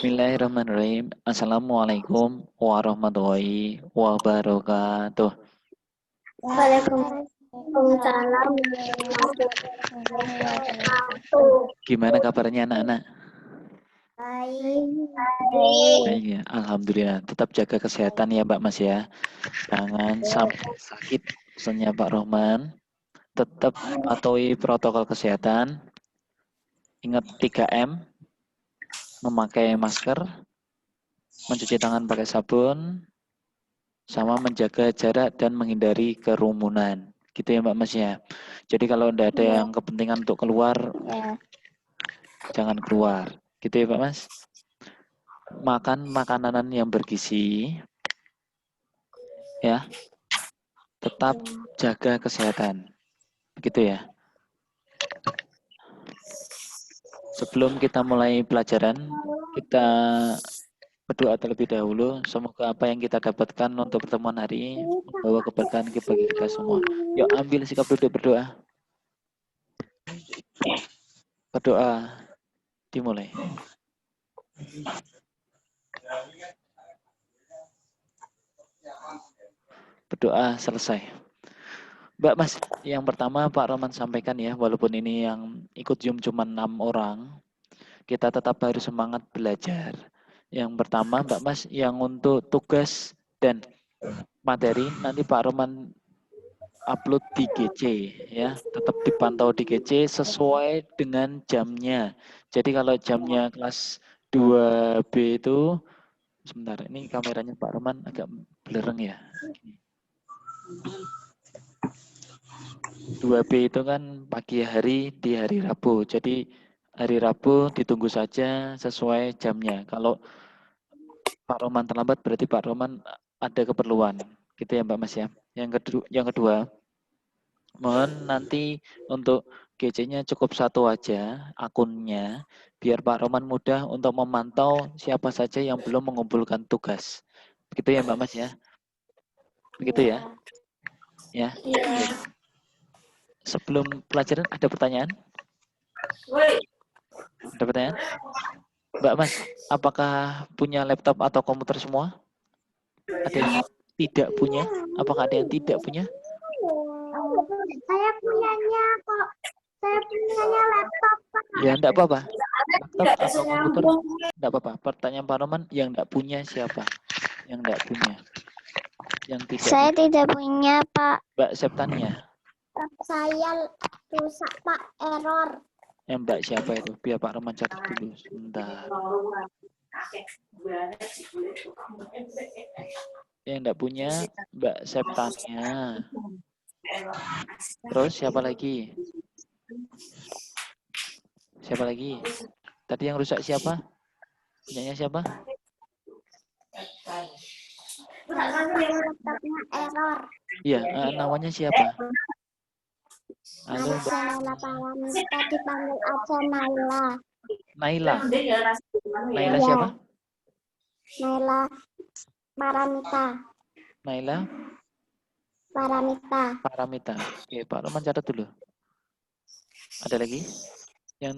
Bismillahirrahmanirrahim. Assalamualaikum warahmatullahi wabarakatuh. Waalaikumsalam warahmatullahi wabarakatuh. Gimana kabarnya anak-anak? Baik. Baik ya, alhamdulillah. Tetap jaga kesehatan ya Mbak Mas ya. Jangan sampai sakit pesannya Pak Rohman. Tetap patuhi protokol kesehatan. Ingat 3M, memakai masker, mencuci tangan pakai sabun, sama menjaga jarak dan menghindari kerumunan. Gitu ya Mbak Mas ya. Jadi kalau tidak ada yang kepentingan untuk keluar, jangan keluar. Gitu ya Pak Mas. Makan makanan yang bergizi. Ya. Tetap jaga kesehatan. Begitu ya. Sebelum kita mulai pelajaran, kita berdoa terlebih dahulu. Semoga apa yang kita dapatkan untuk pertemuan hari ini membawa keberkahan bagi kita semua. Yuk ambil sikap duduk berdoa. Berdoa dimulai. Berdoa selesai. Mbak Mas, yang pertama Pak Roman sampaikan ya, walaupun ini yang ikut Zoom cuma 6 orang, kita tetap harus semangat belajar. Yang pertama Mbak Mas, yang untuk tugas dan materi nanti Pak Roman upload di GC ya, tetap dipantau di GC sesuai dengan jamnya. Jadi kalau jamnya kelas 2B itu, sebentar, ini kameranya Pak Roman agak blereng ya. 2B itu kan pagi hari di hari Rabu. Jadi hari Rabu ditunggu saja sesuai jamnya. Kalau Pak Roman terlambat berarti Pak Roman ada keperluan. Gitu ya Mbak Mas ya. Yang kedua, mohon nanti untuk GC-nya cukup satu aja akunnya biar Pak Roman mudah untuk memantau siapa saja yang belum mengumpulkan tugas. Begitu ya Mbak Mas ya. Begitu ya. Ya. Sebelum pelajaran ada pertanyaan? Ada pertanyaan? Mbak Mas, apakah punya laptop atau komputer semua? Ada yang tidak punya? Apakah ada yang tidak punya? Saya punyanya kok. Saya punyanya laptop, Pak. Ya, enggak apa-apa. Laptop atau komputer, enggak apa-apa. Pertanyaan Pak Roman, yang enggak punya siapa? Yang enggak punya? Yang tidak Saya punya? tidak punya, Pak. Mbak Septania. Saya rusak, Pak. Error. Yang Mbak siapa itu? Biar Pak Roman catat dulu. Sebentar. Yang enggak punya Mbak Septania. Terus siapa lagi? Siapa lagi? Tadi yang rusak siapa? Punyanya siapa? Laptopnya error. Iya, namanya siapa? Halo, Mbak. Naila Paramita, dipanggil aja Naila. Naila. Naila Ya. siapa? Naila Paramita. Naila Paramita. Paramita. Oke, Pak Roman catat dulu. Ada lagi yang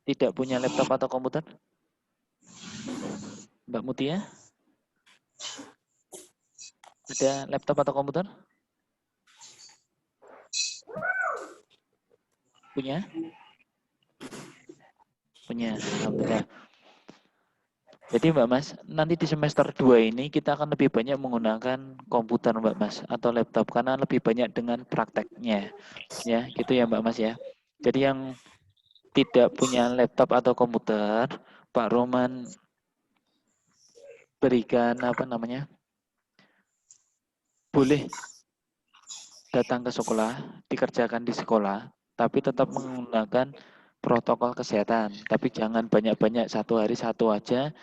tidak punya laptop atau komputer? Mbak Mutia? Ada laptop atau komputer? Punya? Punya, alhamdulillah. Jadi Mbak Mas, nanti di semester 2 ini kita akan lebih banyak menggunakan komputer Mbak Mas atau laptop karena lebih banyak dengan prakteknya. Ya, gitu ya Mbak Mas ya. Jadi yang tidak punya laptop atau komputer, Pak Roman berikan apa namanya? Boleh datang ke sekolah, dikerjakan di sekolah, tapi tetap menggunakan protokol kesehatan. Tapi jangan banyak-banyak, satu hari satu aja.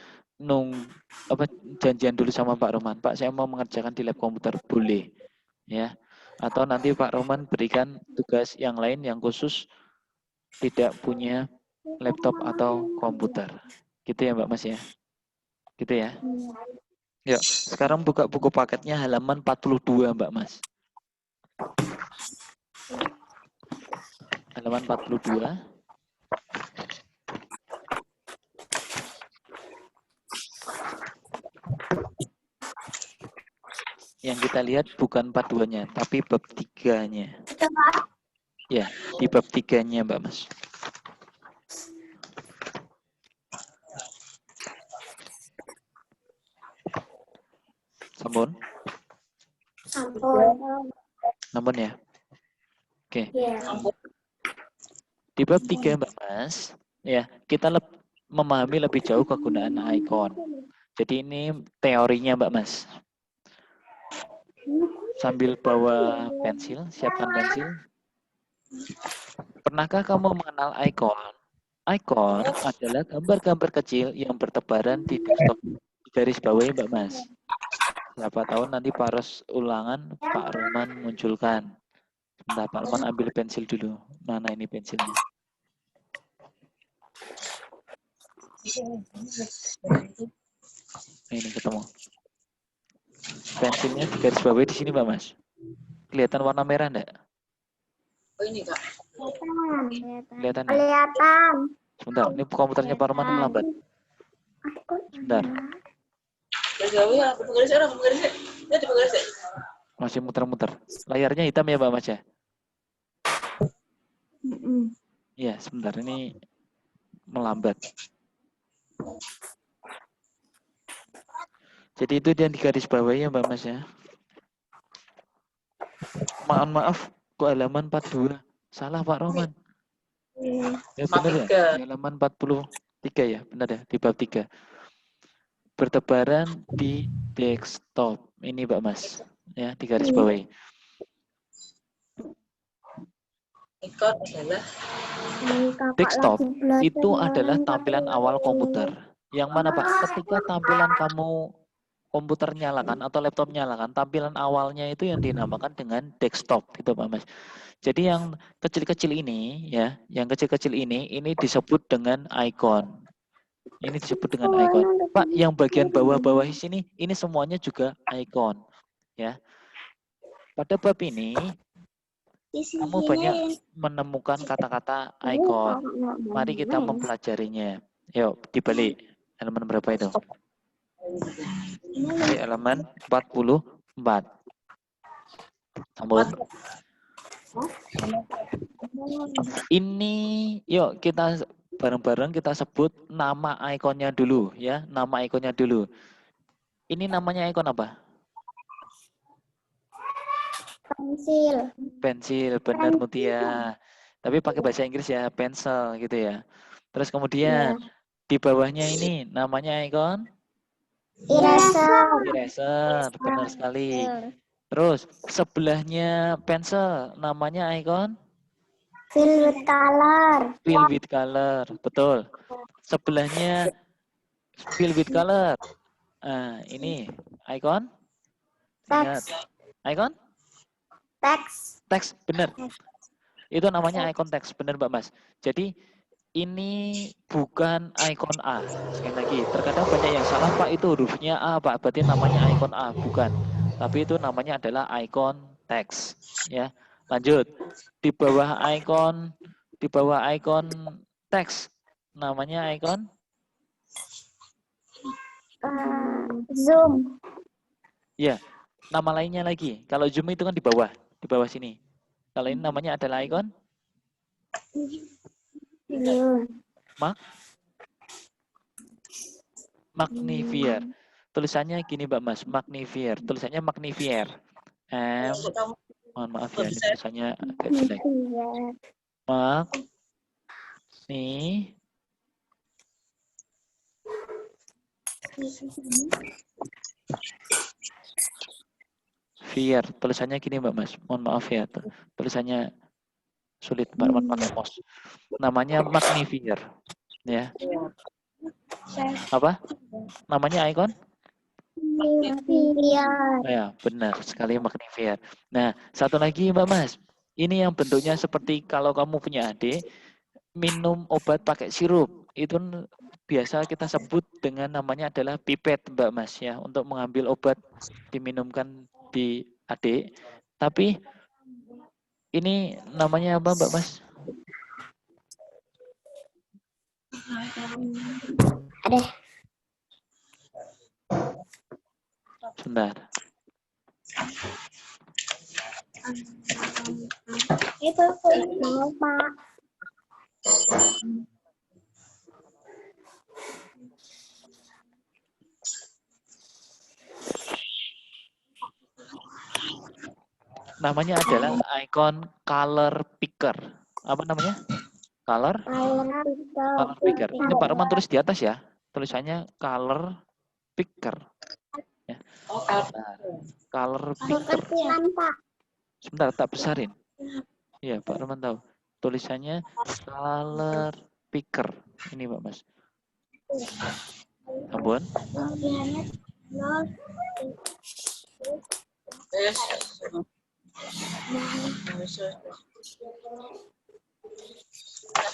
Janjian dulu sama Pak Roman. Pak, saya mau mengerjakan di lab komputer, boleh, ya. Atau nanti Pak Roman berikan tugas yang lain yang khusus tidak punya laptop atau komputer. Gitu ya Mbak Mas ya. Gitu ya. Yuk, sekarang buka buku paketnya halaman 42 Mbak Mas. Halaman 42. Yang kita lihat bukan part 2-nya, tapi bab 3-nya. Ya, di bab 3-nya, Mbak Mas. Sampun? Sampun ya? Oke. Di bab 3, Mbak Mas, ya, kita memahami lebih jauh kegunaan icon. Jadi ini teorinya, Mbak Mas. Sambil bawa pensil, siapkan pensil. Pernahkah kamu mengenal icon? Icon adalah gambar-gambar kecil yang bertebaran di desktop. Garis bawahi, Mbak Mas. Siapa tahu nanti pas ulangan Pak Roman munculkan. Sebentar, Pak Roman ambil pensil dulu. Mana ini pensilnya? Ini ketemu. Pensilnya di garis bawahi di sini, Mbak Mas. Kelihatan warna merah enggak? Oh ini Kak. Kelihatan ya? Kelihatan. Sebentar, ini komputernya Pak Roman melambat. Sebentar. Garis bawah ya, aku garis. Ya, di garis. Masih muter-muter. Layarnya hitam ya, Mbak Mas ya? Iya, sebentar. Ini melambat. Jadi itu yang di garis bawah ya, Mbak Mas ya. Maaf, kok halaman 42. Salah, Pak Roman. Ya benar ya, di halaman 43 ya, benar ya, di bab 3. Bertebaran di desktop. Ini, Mbak Mas. Ya, di garis bawah. Icon adalah Desktop itu adalah tampilan awal komputer. Yang mana, Pak? Ketika tampilan kamu komputer nyalakan atau laptop nyalakan, tampilan awalnya itu yang dinamakan dengan desktop, gitu Pak Mas. Jadi yang kecil-kecil ini, ya, yang kecil-kecil ini disebut dengan icon. Ini disebut dengan icon. Pak, yang bagian bawah-bawah di sini, ini semuanya juga icon, ya. Pada bab ini, kamu banyak menemukan kata-kata icon. Mari kita mempelajarinya. Yuk, dibalik. Halaman berapa itu? Di halaman 44. Sampun. Ini, yuk kita bareng-bareng kita sebut nama ikonnya dulu, ya. Nama ikonnya dulu. Ini namanya ikon apa? Pensil. Pensil, benar Mutia. Tapi pakai bahasa Inggris ya, pencil gitu ya. Terus kemudian di bawahnya ini namanya ikon? Eraser. Eraser, benar sekali. Terus sebelahnya pencil namanya ikon? Fill with color. Fill with color, betul. Sebelahnya fill with color. Nah, ini ikon? Ingat. Ikon? Teks. Teks, benar. Itu namanya ikon teks, benar Mbak Mas. Jadi ini bukan ikon A. Sekali lagi, terkadang banyak yang salah, Pak, itu hurufnya A, Pak, berarti namanya ikon A. Bukan. Tapi itu namanya adalah ikon teks. Ya, lanjut. Di bawah ikon teks, namanya ikon? Zoom. Ya, nama lainnya lagi. Kalau zoom itu kan di bawah sini. Kalau ini namanya adalah ikon? Magnifier. Tulisannya gini Mbak Mas, magnifier. Tulisannya magnifier. Mohon maaf ya, ini tulisannya agak jelek. Magnifier. Tulisannya gini Mbak Mas. Mohon maaf ya, tulisannya sulit Mbak Roman pakai mouse. Namanya magnifier. Ya. Apa? Namanya ikon? Magnifier. Ya, benar sekali magnifier. Nah, satu lagi Mbak Mas. Ini yang bentuknya seperti kalau kamu punya adik minum obat pakai sirup. Itu biasa kita sebut dengan namanya adalah pipet Mbak Mas ya, untuk mengambil obat diminumkan di adik. Tapi ini namanya apa Mbak Mas? Ada. Sebentar. Itu mau Pak. Namanya adalah icon color picker. Apa namanya? Color picker. Ini Pak Roman tulis di atas ya. Tulisannya color picker. Ya. Oh, Nah, color picker. Kecilan Pak. Sebentar, tak besarin. Iya, Pak Roman tahu. Tulisannya color picker. Ini Pak Mas. Ambon. yes.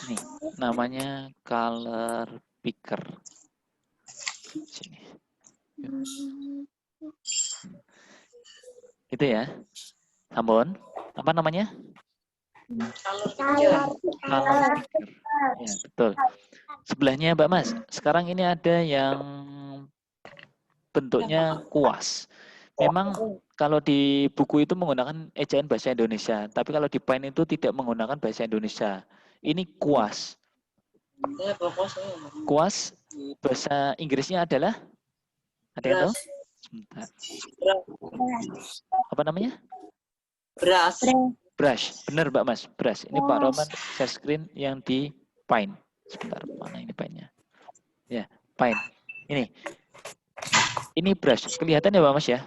Nih, namanya color picker. Sini. Itu ya. Ambon. Apa namanya? Kalau Color picker. Ya, betul. Sebelahnya Mbak Mas. Sekarang ini ada yang bentuknya kuas. Memang kalau di buku itu menggunakan ejaan bahasa Indonesia, tapi kalau di Paint itu tidak menggunakan bahasa Indonesia. Ini kuas. ya pokoknya Kuas bahasa Inggrisnya adalah ada yang tahu? Sebentar. Apa namanya? beras. Brush. Benar Mbak Mas, brush. Ini Pak Roman share screen yang di Paint. Sebentar, mana ini Paint-nya? Ya, Paint. Ini brush. Kelihatan ya Mbak Mas ya?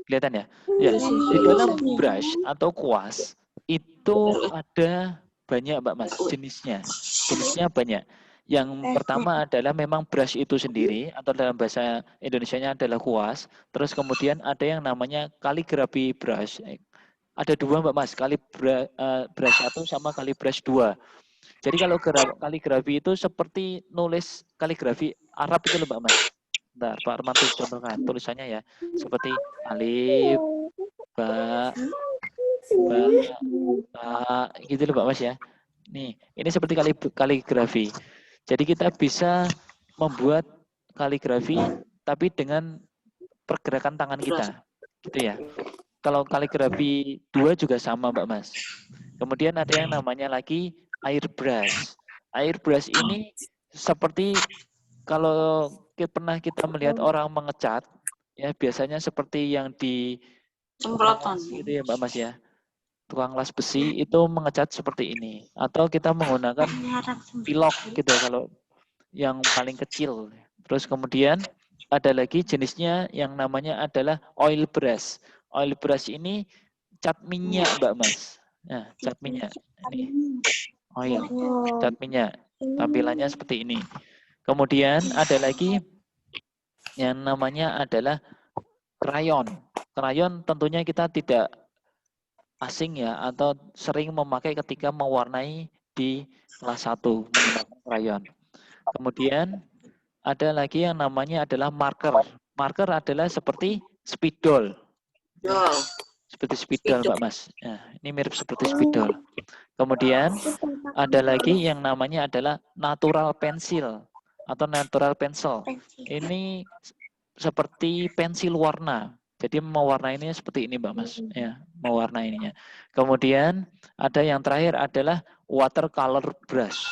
Kelihatan ya? Ya, di dalam brush atau kuas itu ada banyak Mbak Mas jenisnya. Jenisnya banyak. Yang pertama adalah memang brush itu sendiri atau dalam bahasa Indonesianya adalah kuas. Terus kemudian ada yang namanya kaligrafi brush. Ada dua Mbak Mas, brush 1 sama brush 2. Jadi kalau kaligrafi itu seperti nulis kaligrafi Arab itu loh Mbak Mas. Bentar, Pak Armanto contohkan tulisannya ya. Seperti alif, ba, gitu loh Mbak Mas ya. Nih, ini seperti kaligrafi. Jadi kita bisa membuat kaligrafi tapi dengan pergerakan tangan kita. Gitu ya. Kalau kaligrafi 2 juga sama Mbak Mas. Kemudian ada yang namanya lagi airbrush. Airbrush ini seperti kalau pernah kita melihat orang mengecat, ya biasanya seperti yang di Semprotan. gitu ya Mbak Mas ya. Tukang las besi itu mengecat seperti ini. Atau kita menggunakan pilok gitu ya kalau yang paling kecil. Terus kemudian ada lagi jenisnya yang namanya adalah oil brush. Oil brush ini cat minyak Mbak Mas. Nah, cat minyak. Ini oil, cat minyak. Tampilannya seperti ini. Kemudian ada lagi yang namanya adalah krayon. Krayon tentunya kita tidak asing ya atau sering memakai ketika mewarnai di kelas 1 menggunakan krayon. Kemudian ada lagi yang namanya adalah marker. Marker adalah seperti spidol. Seperti spidol Mbak Mas. Nah, ini mirip seperti spidol. Kemudian ada lagi yang namanya adalah natural pencil atau natural pencil. Ini seperti pensil warna. Jadi mewarnainya seperti ini Mbak Mas. Ya, mewarnainya. Kemudian ada yang terakhir adalah watercolor brush.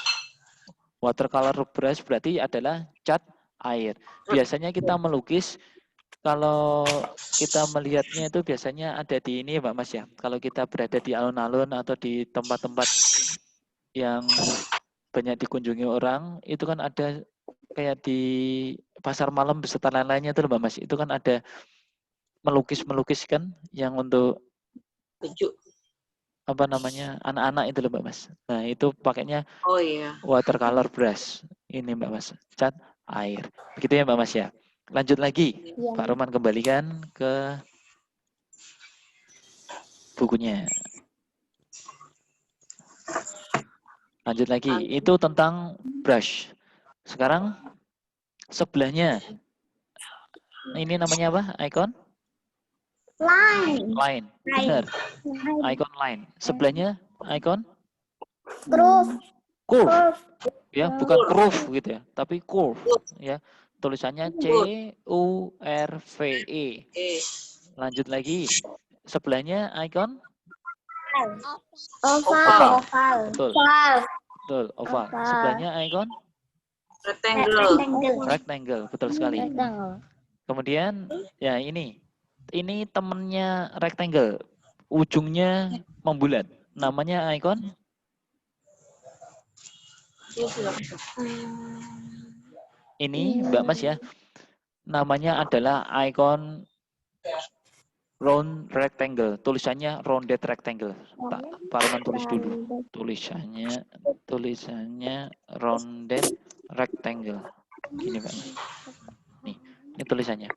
Watercolor brush berarti adalah cat air. Biasanya kita melukis, kalau kita melihatnya itu biasanya ada di ini Mbak Mas ya. Kalau kita berada di alun-alun atau di tempat-tempat yang banyak dikunjungi orang, itu kan ada kayak di pasar malam beserta lain-lainnya itu Mbak Mas. Itu kan ada melukis kan yang untuk apa namanya anak-anak itu loh Mbak Mas. Nah itu pakainya watercolor brush ini Mbak Mas, cat air. Begitu ya Mbak Mas ya. Lanjut lagi, Pak Roman kembalikan ke bukunya. Lanjut lagi, itu tentang brush. Sekarang sebelahnya, ini namanya apa? Icon? Line. Benar. Icon line. Sebelahnya icon? Curve. Ya, bukan curve gitu ya, tapi curve ya. Tulisannya C-U-R-V-E. Lanjut lagi. Sebelahnya icon Oval. betul, betul, oval. Oval. Sebelahnya icon Rectangle. rectangle, betul sekali. Kemudian ya ini temennya rectangle, ujungnya membulat. Namanya icon ini Mbak Mas ya. Namanya adalah icon round rectangle. Tulisannya rounded rectangle. Pak Roman tulis dulu. Tulisannya rounded rectangle. Gini Mbak Mas. Nih, ini tulisannya.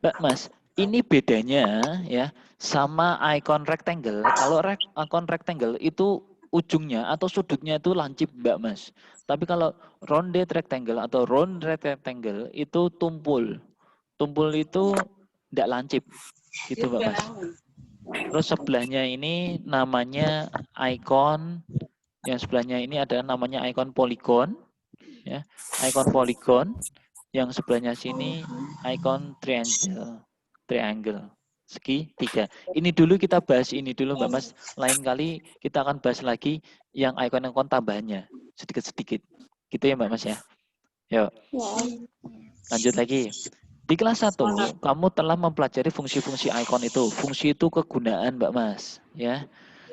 Mbak Mas, ini bedanya ya sama icon rectangle. Kalau icon rectangle itu ujungnya atau sudutnya itu lancip Mbak Mas. Tapi kalau rounded rectangle atau round rectangle itu tumpul. Tumpul itu tidak lancip. Gitu Mbak Mas. Terus sebelahnya ini namanya icon, yang sebelahnya ini ada namanya icon polygon. Ya, icon polygon. Yang sebelahnya sini icon triangle segitiga. Ini dulu kita bahas ini dulu Mbak Mas. Lain kali kita akan bahas lagi yang icon tambahannya sedikit-sedikit. Gitu ya Mbak Mas ya. Yuk. Lanjut lagi. Di kelas 1 kamu telah mempelajari fungsi-fungsi icon itu. Fungsi itu kegunaan Mbak Mas, ya.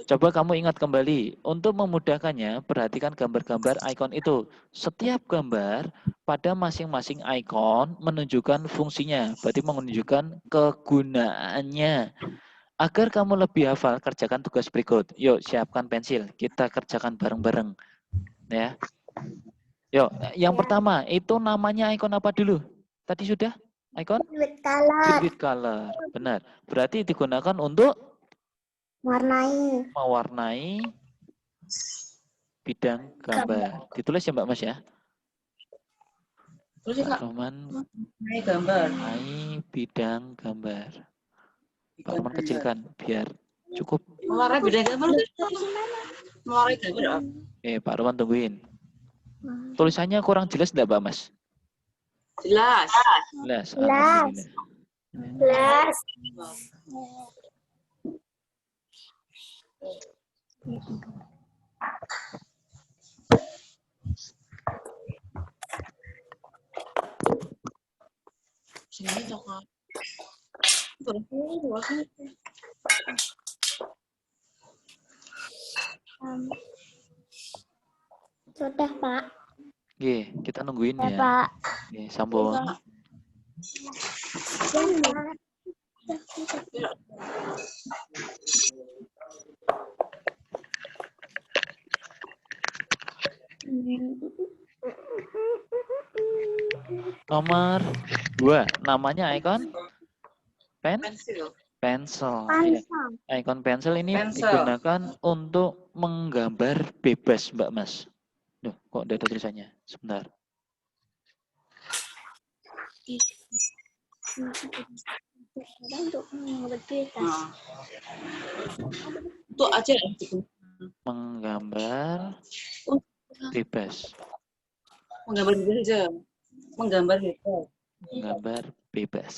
Coba kamu ingat kembali, untuk memudahkannya, perhatikan gambar-gambar icon itu. Setiap gambar pada masing-masing icon menunjukkan fungsinya, berarti menunjukkan kegunaannya. Agar kamu lebih hafal, kerjakan tugas berikut. Yuk, siapkan pensil, kita kerjakan bareng-bareng. Ya. Yuk, yang pertama, itu namanya icon apa dulu? Tadi sudah? Icon? Vivid color. Benar. Berarti digunakan untuk mewarnai bidang gambar. Ditulis ya Mbak Mas ya. Terus Pak Roman gambar. mewarnai bidang gambar. Pak Roman kecilkan biar cukup. Mewarnai bidang gambar. Mewarnai gambar. Pak Roman tungguin. Tulisannya kurang jelas enggak Mbak Mas? Jelas. Jelas. Alhamdulillah. Jelas. Sini coklat. Sudah Pak. Oke, kita nungguin ya. Pak. Oke, sambung. Nomor 2, namanya icon Pensil. Pencil. Ya. Icon pensil ini digunakan untuk menggambar bebas, Mbak Mas. Duh, kok ada tulisannya? Sebentar. Itu aja menggambar bebas. Menggambar bebas aja. Menggambar bebas. Menggambar bebas.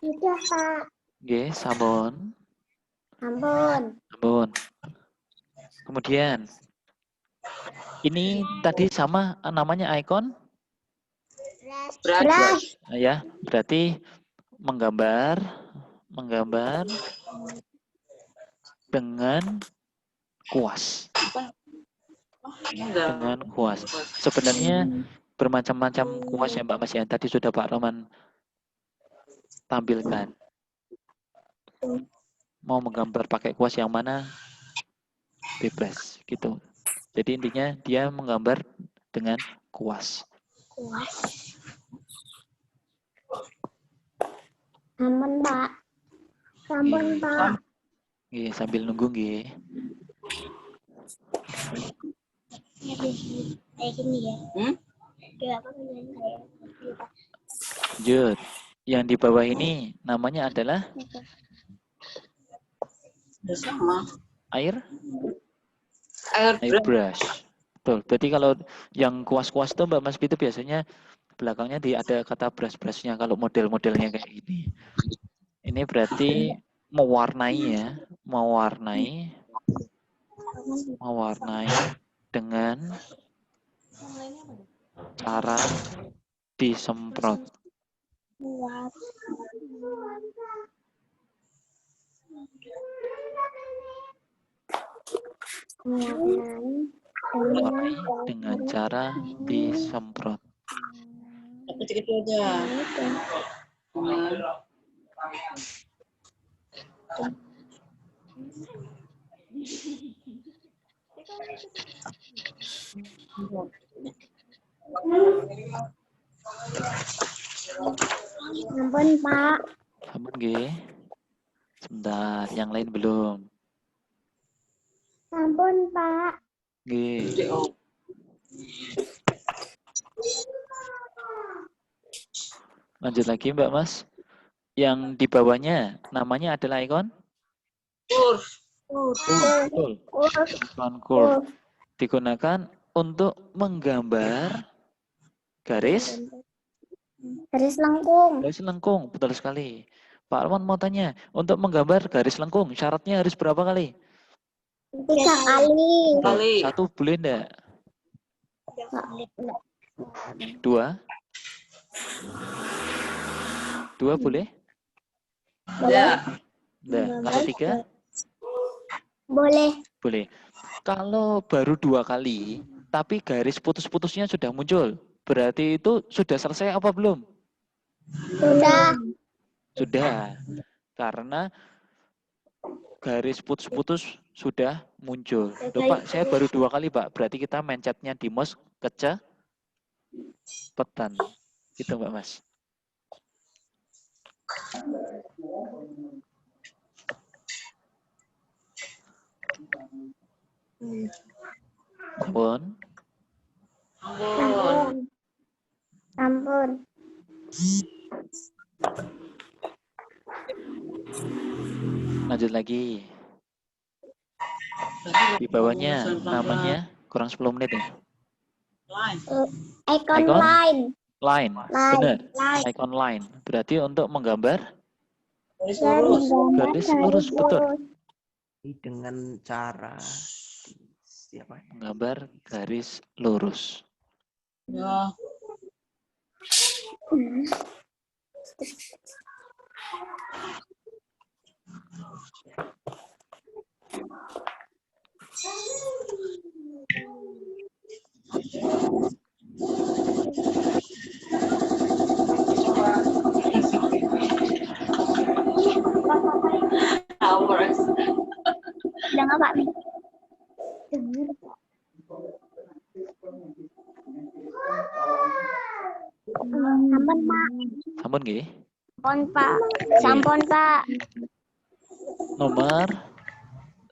Sudah Pak. Oke, sabun. Sabun. Kemudian ini tadi sama namanya icon Brush. ya, berarti menggambar dengan kuas. Dengan kuas. Sebenarnya bermacam-macam kuas ya Mbak Mas ya. Tadi sudah Pak Roman tampilkan. Mau menggambar pakai kuas yang mana? Bebas gitu. Jadi intinya dia menggambar dengan kuas. Sampun Pak. Nggih, sambil nunggu nggih. Kayak gini ya. Lanjut. Yang di bawah ini namanya adalah Udah sama. air Air brush. brush. Betul. Berarti kalau yang kuas-kuas itu Mbak Mas itu biasanya belakangnya ada kata brush-brushnya kalau model-modelnya kayak gini. Ini berarti mewarnai ya, mewarnai dengan cara disemprot. Mewarnai dengan cara disemprot. Kecil-kecil aja. Ampun, Pak. Sampun nggih. Sebentar, yang lain belum. Ampun, Pak. Nggih. Lanjut lagi Mbak Mas. Yang di bawahnya namanya adalah ikon? Curve. Betul. Ikon curve. Digunakan untuk menggambar garis lengkung. garis lengkung. Betul sekali. Pak Arman mau tanya, untuk menggambar garis lengkung syaratnya harus berapa kali? 3 kali. Kali. 1 boleh enggak? 2? 2 boleh? Ya. Enggak. Kalau 3? Boleh. Boleh. Kalau baru 2 kali, tapi garis putus-putusnya sudah muncul, berarti itu sudah selesai apa belum? Sudah. Sudah. Karena garis putus-putus sudah muncul. Loh, Pak, saya baru 2 kali, Pak. Berarti kita mencetnya di mouse kecepetan. Gitu, Mbak Mas. Sampun. Ampun. Lanjut lagi. Di bawahnya namanya kurang 10 menit ya. Icon Icon? line. Line. Line. Benar. Line. Icon line. Berarti untuk menggambar Garis lurus. garis lurus, betul. Dengan cara siapa? Menggambar garis lurus. Ya. Hours. Udah nggak, Pak? Dengar, Pak. Sampun, Pak. Sampun nggih. Sampun, Pak. Sampun, Pak. Nomor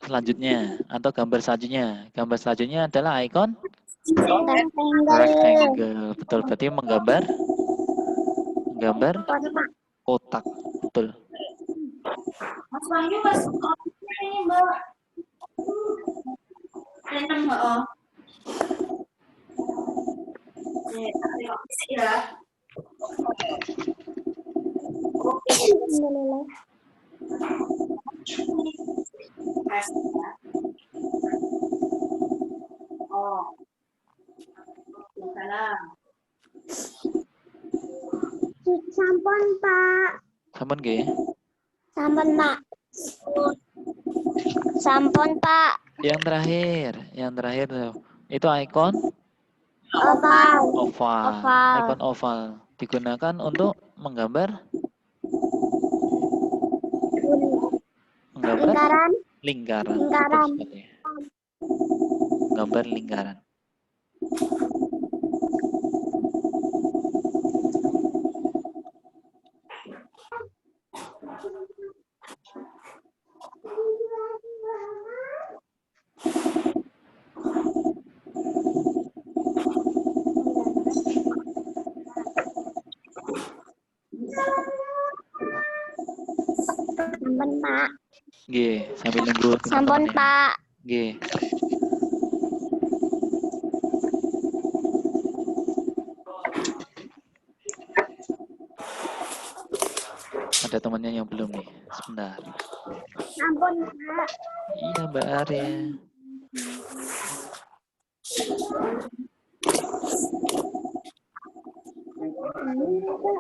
selanjutnya atau gambar selanjutnya. Gambar selanjutnya adalah icon rectangle. Betul, berarti menggambar kotak. Betul. Mas Wahyu, Mas. Ini, Mbak. Enak, Mbak. Ya. Alhamdulillah. Oh. Salam. Sampun, Pak. Sampun nggih. Sampun, Pak. Sampun, Pak. Yang terakhir tuh. Itu icon Oval. oval. Oval. Icon oval digunakan untuk menggambar Lingkaran. lingkaran. Lingkaran. Betul sekali. Gambar lingkaran. Sampun, Pak. Nggih, sambil nunggu Sampun, teman-teman ya. Pak. Nggih. Ada temannya yang belum nih. Sebentar. Sampun, Pak. Iya, Mbak Arya.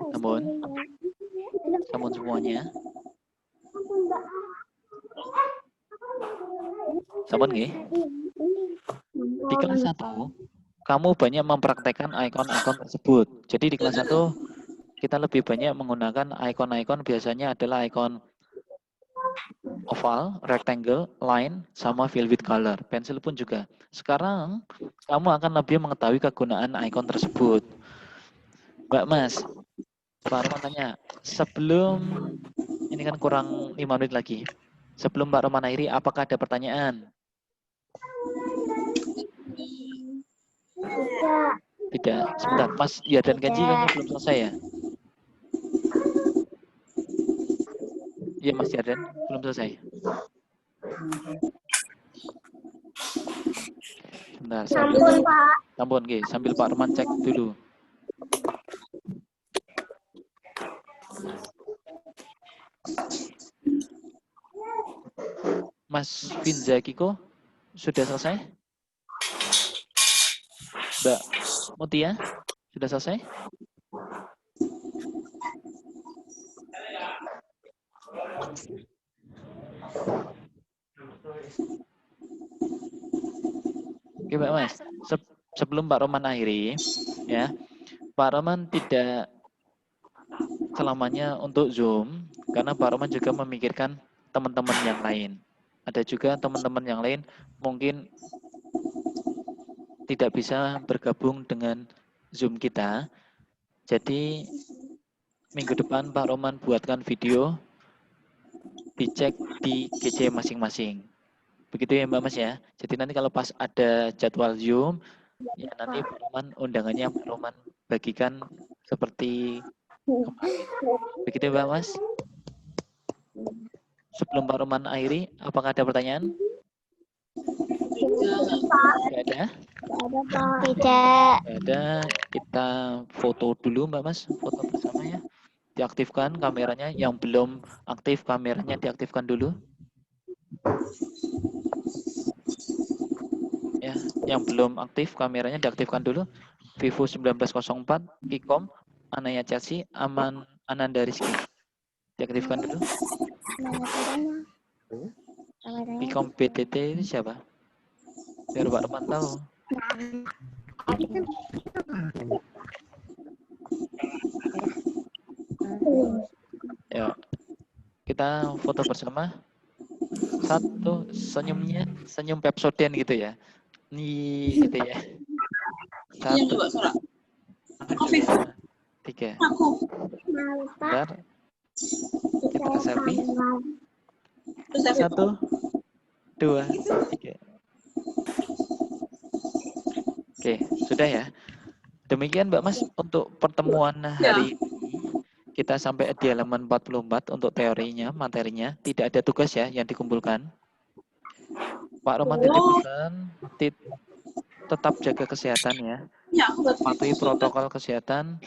Sampun. Sampun semuanya. Sampun nggih. Di kelas 1, kamu banyak mempraktekkan ikon-ikon tersebut. Jadi di kelas 1, kita lebih banyak menggunakan ikon-ikon, biasanya adalah ikon oval, rectangle, line, sama fill with color. Pensil pun juga. Sekarang, kamu akan lebih mengetahui kegunaan ikon tersebut. Mbak Mas, Pak Roman tanya, sebelum, ini kan kurang 5 menit lagi. Sebelum Mbak Roman akhiri, apakah ada pertanyaan? Tidak. Sebentar, Mas Yardan Ganji kayaknya belum selesai ya? Iya, Mas Yardan, belum selesai. Sebentar, Sampun, Pak. Sampun, oke. Sambil Pak Roman cek dulu. Mas Vinzakiko, sudah selesai? Mbak Mutia, sudah selesai? Oke, Mbak Mas. Sebelum Pak Roman akhiri, ya, Pak Roman tidak selamanya untuk Zoom, karena Pak Roman juga memikirkan teman-teman yang lain. Ada juga teman-teman yang lain mungkin tidak bisa bergabung dengan Zoom kita. Jadi, minggu depan Pak Roman buatkan video, dicek di GC masing-masing. Begitu ya Mbak Mas ya. Jadi nanti kalau pas ada jadwal Zoom, ya nanti Pak Roman undangannya Pak Roman bagikan seperti kemarin. Begitu Mbak Mas. Sebelum Pak Roman akhiri, apakah ada pertanyaan? Tidak ada? Tidak. Tidak ada. Kita foto dulu Mbak Mas. Foto bersama ya. Diaktifkan kameranya. Yang belum aktif kameranya diaktifkan dulu. Ya, yang belum aktif kameranya diaktifkan dulu. Vivo 1904, Kikom, Anaya Chelsea, Aman Ananda Rizky. Diaktifkan dulu. Kikom BTT ini siapa? Biar Pak Roman tahu. Ya, kita foto bersama. Satu, senyumnya, senyum Pepsodent gitu ya. Nih, gitu ya. Yang Satu, coba suara. dua, tiga. Aku. Bentar. Kita selfie. Terus aku. Satu, dua, tiga. Oke, sudah ya. Demikian Mbak Mas untuk pertemuan hari ini. Kita sampai di halaman 44 untuk teorinya, materinya. Tidak ada tugas ya yang dikumpulkan. Pak Roman titip pesan, tetap jaga kesehatan ya. Ya, aku buat Patuhi protokol kesehatan,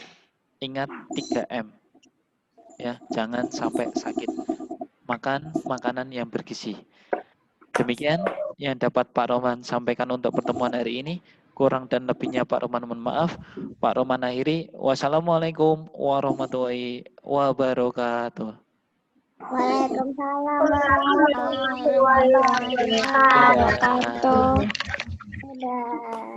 ingat 3M. Ya, jangan sampai sakit. Makan makanan yang bergizi. Demikian yang dapat Pak Roman sampaikan untuk pertemuan hari ini. Kurang dan lebihnya Pak Roman mohon maaf. Pak Roman akhiri. Wassalamualaikum warahmatullahi wabarakatuh. Waalaikumsalam warahmatullahi wabarakatuh. Dadah.